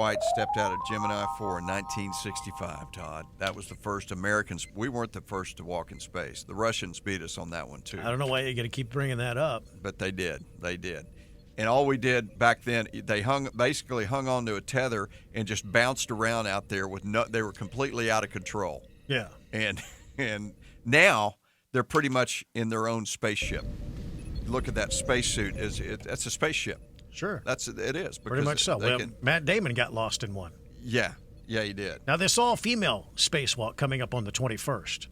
White stepped out of Gemini 4 in 1965, Todd. That was the first Americans. We weren't the first to walk in space. The Russians beat us on that one, too. I don't know why you're going to keep bringing that up. But they did. They did. And all we did back then, they basically hung onto a tether and just bounced around out there they were completely out of control. Yeah. And now they're pretty much in their own spaceship. Look at that spacesuit. That's a spaceship. Sure. It is. Pretty much so. Well, Matt Damon got lost in one. Yeah, he did. Now, this all-female spacewalk coming up on the 21st.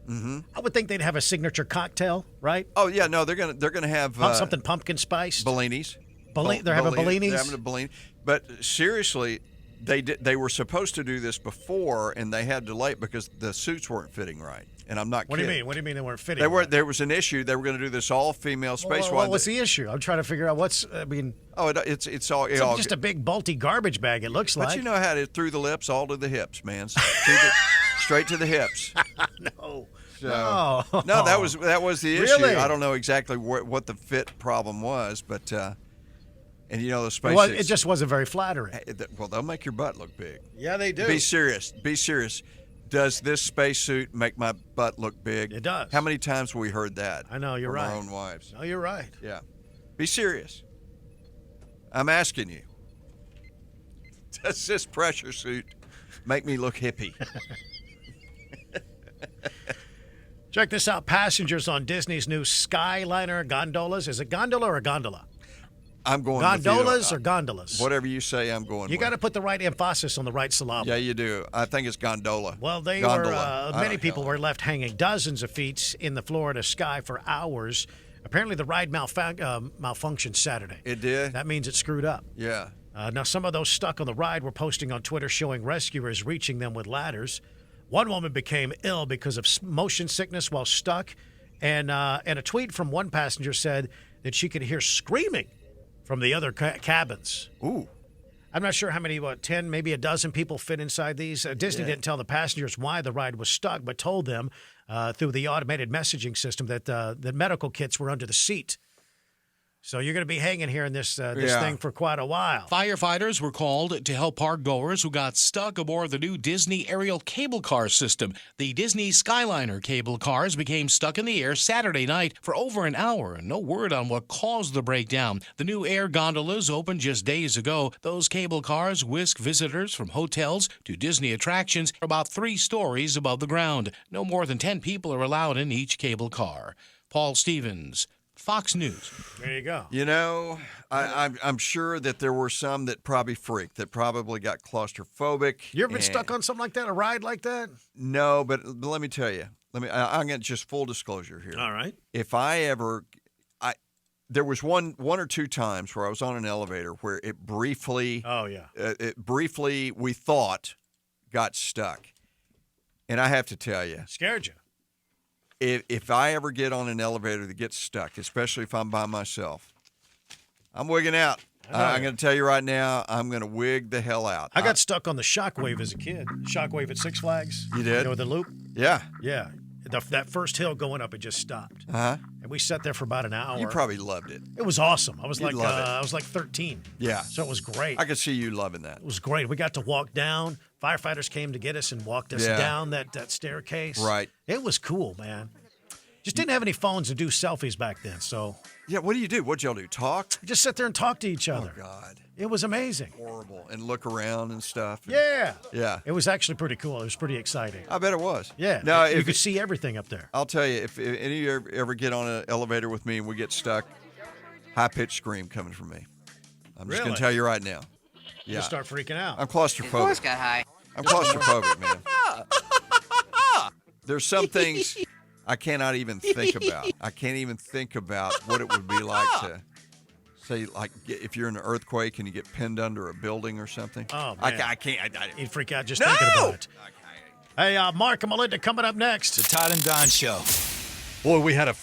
Mm-hmm. I would think they'd have a signature cocktail, right? Oh, yeah, no, they're gonna have something pumpkin spiced. Bellinis. They're having Bellinis? They're having a Bellini. But seriously, they were supposed to do this before, and they had to delay it because the suits weren't fitting right. And I'm not kidding. What do you mean they weren't fitting? There was an issue. They were going to do this all-female spacewalk. What was the issue? I'm trying to figure out it's all... It's just a big, bulky garbage bag, it looks like. But you know how it through the lips, all to the hips, man. Straight to the hips. No. So, no, that was the issue. Really? I don't know exactly what the fit problem was, but... And you know the space. It just wasn't very flattering. Well, they'll make your butt look big. Yeah, they do. Be serious. Does this spacesuit make my butt look big? It does. How many times have we heard that? I know, you're from right. Our own wives. No, you're right. Yeah. Be serious. I'm asking you. Does this pressure suit make me look hippie? Check this out. Passengers on Disney's new Skyliner gondolas. Is it gondola or a gondola? I'm going gondolas or gondolas. Whatever you say, I'm going. You got to put the right emphasis on the right syllable. Yeah, you do. I think it's gondola. Well, many people were left hanging dozens of feet in the Florida sky for hours. Apparently, the ride malfunctioned Saturday. It did? That means it screwed up. Yeah. Now, some of those stuck on the ride were posting on Twitter showing rescuers reaching them with ladders. One woman became ill because of motion sickness while stuck, and a tweet from one passenger said that she could hear screaming from the other cabins. Ooh. I'm not sure how many, 10, maybe a dozen people fit inside these. Disney didn't tell the passengers why the ride was stuck, but told them through the automated messaging system that medical kits were under the seat. So you're going to be hanging here in this thing for quite a while. Firefighters were called to help park goers who got stuck aboard the new Disney aerial cable car system. The Disney Skyliner cable cars became stuck in the air Saturday night for over an hour, and no word on what caused the breakdown. The new air gondolas opened just days ago. Those cable cars whisk visitors from hotels to Disney attractions about 3 stories above the ground. No more than 10 people are allowed in each cable car. Paul Stevens, Fox News. There you go. You know, I'm sure that there were some that probably freaked, that probably got claustrophobic. You ever been stuck on something like that, a ride like that? No, but let me tell you. I'm going to just full disclosure here. All right. If there was one or two times where I was on an elevator where it briefly, we thought got stuck. And I have to tell you. Scared you. If I ever get on an elevator that gets stuck, especially if I'm by myself, I'm wigging out. I'm going to tell you right now, I'm going to wig the hell out. I got stuck on the Shockwave as a kid. Shockwave at Six Flags. You did? You know, the loop? Yeah. Yeah. That first hill going up, it just stopped. Uh-huh. And we sat there for about an hour. You probably loved it. It was awesome. I was You'd I was like 13. Yeah. So it was great. I could see you loving that. It was great. We got to walk down. Firefighters came to get us and walked us down that staircase. Right. It was cool, man. Just didn't have any phones to do selfies back then, so. Yeah, what do you do? What'd y'all do? Talk? Just sit there and talk to each other. Oh, God. It was amazing. Horrible. And look around and stuff. Yeah. Yeah. It was actually pretty cool. It was pretty exciting. I bet it was. Yeah. Now, you could see everything up there. I'll tell you, if any of you ever get on an elevator with me and we get stuck, high-pitched scream coming from me. I'm just going to tell you right now. Yeah. You start freaking out. I'm claustrophobic. Voice got high. I'm claustrophobic, man. There's some things I cannot even think about. I can't even think about what it would be like to, say, like, if you're in an earthquake and you get pinned under a building or something. Oh, man. I can't. You'd freak out just thinking about it. Hey, Mark and Melinda coming up next. The Todd and Don Show. Boy, we had a